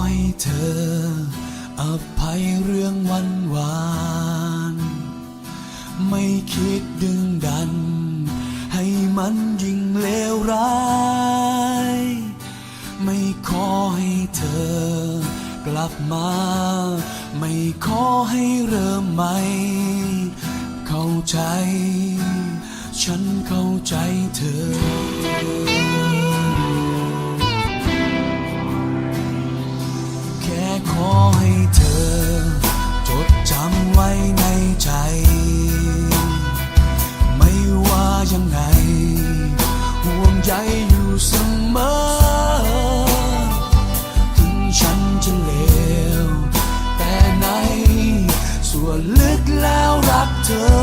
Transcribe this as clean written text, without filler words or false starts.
ให้เธออภัยเรื่องวันวานไม่คิดดึงดันให้มันยิ่งเลวร้ายไม่ขอให้เธอกลับมาไม่ขอให้เริ่มใหม่เข้าใจฉันเข้าใจเธอแค่ขอให้เธอจดจำไว้ในใจไม่ว่ายังไงห่วงใยอยู่เสมอถึงฉันจะเลวแต่ในส่วนลึกแล้วรักเธอ